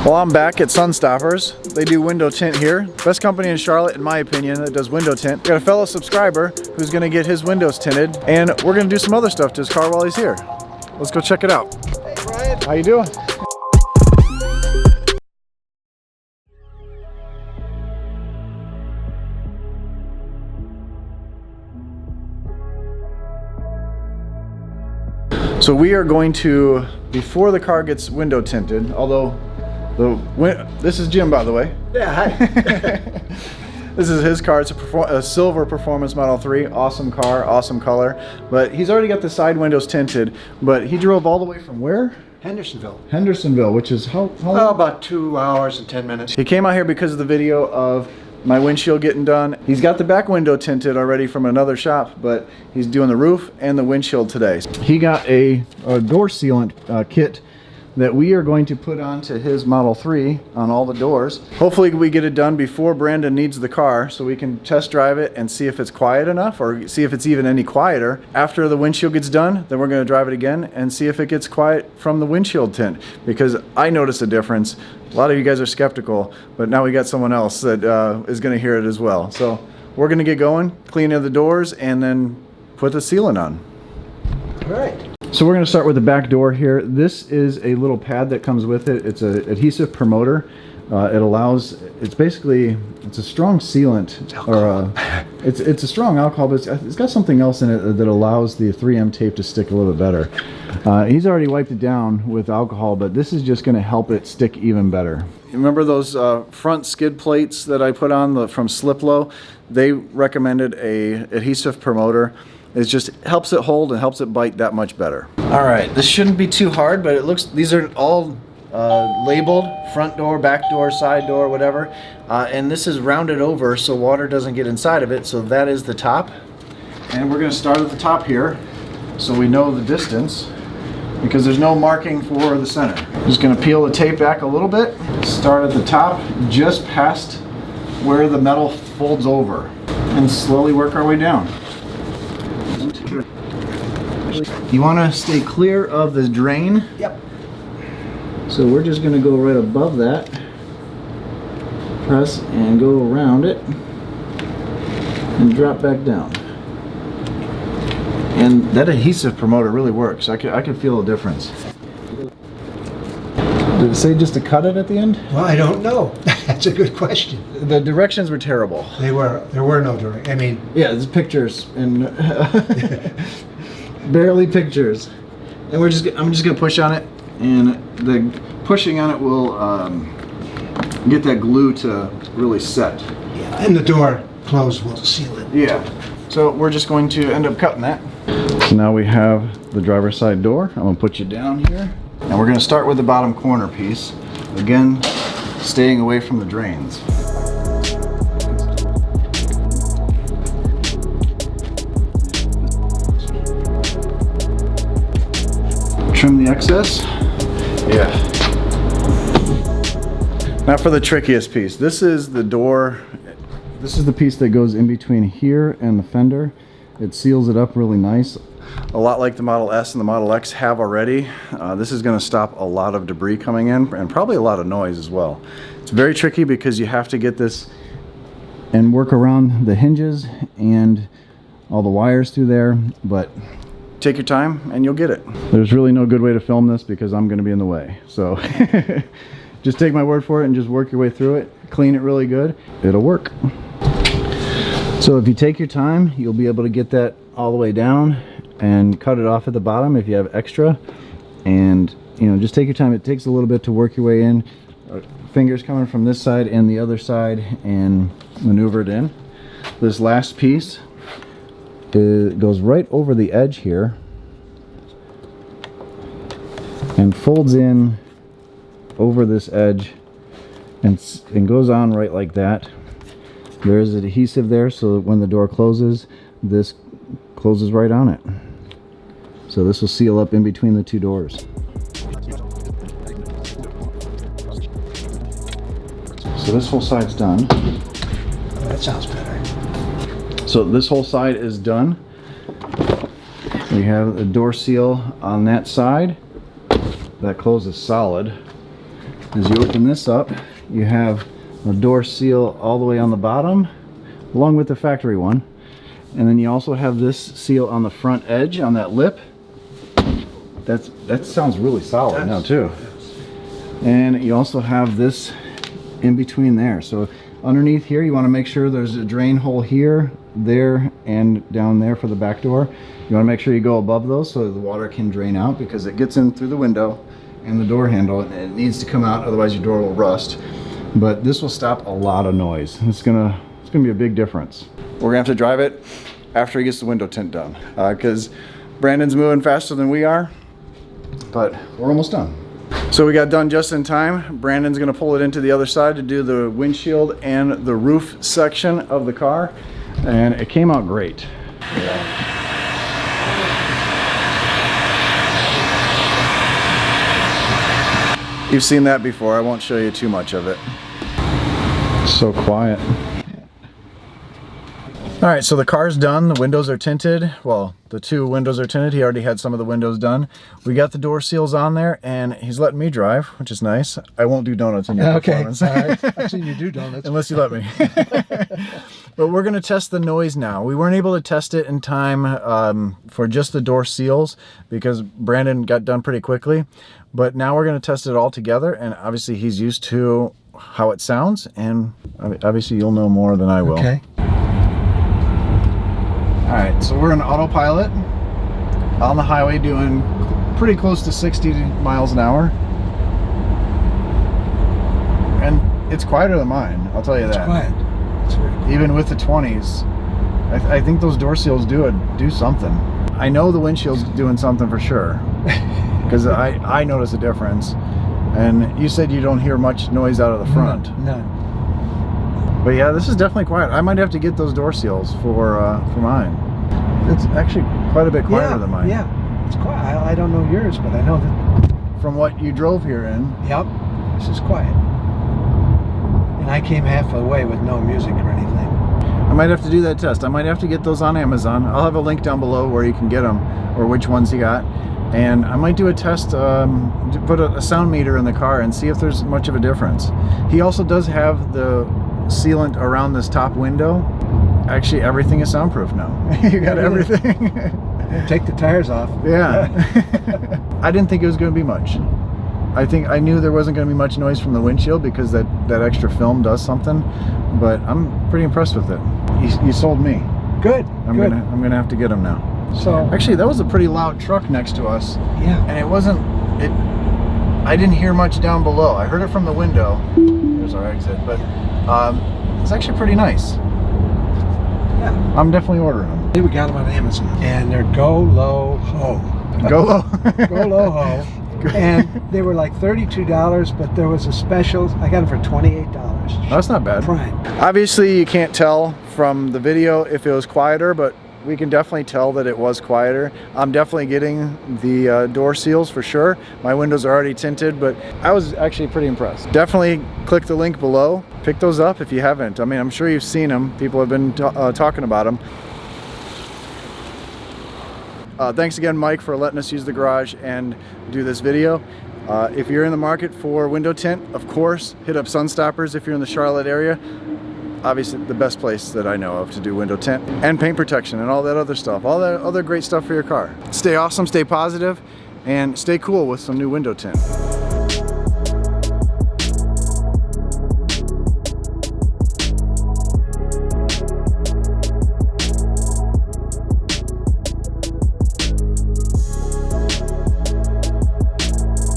Well, I'm back at Sunstoppers. They do window tint here. Best company in Charlotte, in my opinion, that does window tint. Got a fellow subscriber who's gonna get his windows tinted, and we're gonna do some other stuff to his car while he's here. Let's go check it out. Hey, Brian. How you doing? So we are going to, before the car gets window tinted, although this is Jim, by the way. Yeah, hi. This is his car. It's a silver Performance Model 3. Awesome car, awesome color. But he's already got the side windows tinted. But he drove all the way from where? Hendersonville. Hendersonville, which is how long? Oh, about 2 hours and 10 minutes. He came out here because of the video of my windshield getting done. He's got the back window tinted already from another shop, but he's doing the roof and the windshield today. He got a door sealant kit that we are going to put onto his Model 3 on all the doors. Hopefully we get it done before Brandon needs the car so we can test drive it and see if it's quiet enough, or see if it's even any quieter. After the windshield gets done, then we're going to drive it again and see if it gets quiet from the windshield tint, because I noticed a difference. A lot of you guys are skeptical, but now we got someone else that is going to hear it as well. So we're going to get going, clean the doors, and then put the sealant on. All right. So we're going to start with the back door here. This is a little pad that comes with it. It's an adhesive promoter. It allows, it's a strong sealant, or it's a strong alcohol, but it's got something else in it that allows the 3M tape to stick a little bit better. He's already wiped it down with alcohol, but this is just going to help it stick even better. Remember those front skid plates that I put on from Sliplow? They recommended a adhesive promoter. It just helps it hold and helps it bite that much better. All right, this shouldn't be too hard, but it looks, these are all labeled, front door, back door, side door, whatever. And this is rounded over so water doesn't get inside of it, so that is the top. And we're gonna start at the top here so we know the distance, because there's no marking for the center. Just gonna peel the tape back a little bit, start at the top, just past where the metal folds over, and slowly work our way down. You want to stay clear of the drain. Yep. So we're just going to go right above that, press and go around it, and drop back down. And that adhesive promoter really works. I could feel a difference. Did it say just to cut it at the end? Well, I don't know. That's a good question. The directions were terrible. They were. There were no direct. I mean, yeah, there's pictures and barely pictures. And I'm just gonna push on it, and the pushing on it will get that glue to really set. yeah, and the door closed will seal it. Yeah. So we're just going to end up cutting that. So now we have the driver's side door. I'm gonna put you down here. And we're gonna start with the bottom corner piece. Again, staying away from the drains. Trim the excess. Yeah. Now for the trickiest piece. This is the door. This is the piece that goes in between here and the fender. It seals it up really nice. A lot like the Model S and the Model X have already. This is going to stop a lot of debris coming in, and probably a lot of noise as well. It's very tricky because you have to get this and work around the hinges and all the wires through there, but take your time and you'll get it. There's really no good way to film this because I'm going to be in the way. So just take my word for it and just work your way through it. Clean it really good. It'll work. So if you take your time, you'll be able to get that all the way down and cut it off at the bottom if you have extra. And just take your time. It takes a little bit to work your way in. Fingers coming from this side and the other side, and maneuver it in. This last piece, it goes right over the edge here and folds in over this edge and goes on right like that. There is adhesive there so that when the door closes, this closes right on it. So this will seal up in between the two doors. So this whole side's done. Oh, that sounds better. So this whole side is done. We have a door seal on that side. That closes solid. As you open this up, you have a door seal all the way on the bottom, along with the factory one. And then you also have this seal on the front edge, on that lip. That sounds really solid now too. And you also have this in between there. So underneath here, you want to make sure there's a drain hole here, there, and down there for the back door. You want to make sure you go above those so the water can drain out, because it gets in through the window and the door handle, and it needs to come out, otherwise your door will rust. But this will stop a lot of noise. It's gonna be a big difference. We're gonna have to drive it after he gets the window tint done, because Brandon's moving faster than we are, but we're almost done. So we got done just in time. Brandon's gonna pull it into the other side to do the windshield and the roof section of the car, and it came out great. You've seen that before. I won't show you too much of it. So quiet. All right, so the car's done. The windows are tinted. Well, the two windows are tinted. He already had some of the windows done. We got the door seals on there, and he's letting me drive, which is nice. I won't do donuts in your performance. All right. I've seen you do donuts. Unless you let me. But we're going to test the noise now. We weren't able to test it in time for just the door seals because Brandon got done pretty quickly. But now we're going to test it all together, and obviously he's used to how it sounds, and obviously you'll know more than I will. Okay. All right, so we're in autopilot on the highway doing pretty close to 60 miles an hour. And it's quieter than mine, I'll tell you that. It's quiet. It's very quiet. Even with the 20s, I think those door seals do something. I know the windshield's doing something for sure, because I notice a difference. And you said you don't hear much noise out of the front. None. But yeah, this is definitely quiet. I might have to get those door seals for mine. It's actually quite a bit quieter than mine. Yeah, it's quiet. I don't know yours, but I know that. From what you drove here in. Yep, this is quiet. And I came halfway with no music or anything. I might have to do that test. I might have to get those on Amazon. I'll have a link down below where you can get them, or which ones you got. And I might do a test, to put a sound meter in the car and see if there's much of a difference. He also does have the sealant around this top window. Actually, everything is soundproof now. You got everything. Take the tires off. Yeah. I didn't think it was going to be much. I knew there wasn't going to be much noise from the windshield because that extra film does something, but I'm pretty impressed with it. You sold me. Good. I'm gonna have to get them now. So actually, that was a pretty loud truck next to us. Yeah. And I didn't hear much down below. I heard it from the window. There's our exit, but it's actually pretty nice. Yeah. I'm definitely ordering them. We got them on Amazon, and they're Go Low Ho. Go low. Go Low Ho. And they were like $32, but there was a special. I got them for $28. That's not bad. Prime. Obviously, you can't tell from the video if it was quieter, but we can definitely tell that it was quieter. I'm definitely getting the door seals for sure. My windows are already tinted, but I was actually pretty impressed. Definitely click the link below. Pick those up if you haven't. I mean, I'm sure you've seen them. People have been talking about them. Thanks again, Mike, for letting us use the garage and do this video. If you're in the market for window tint, of course, hit up Sunstoppers if you're in the Charlotte area. Obviously, the best place that I know of to do window tint and paint protection and all that other stuff, all that other great stuff for your car. Stay awesome, stay positive, and stay cool with some new window tint.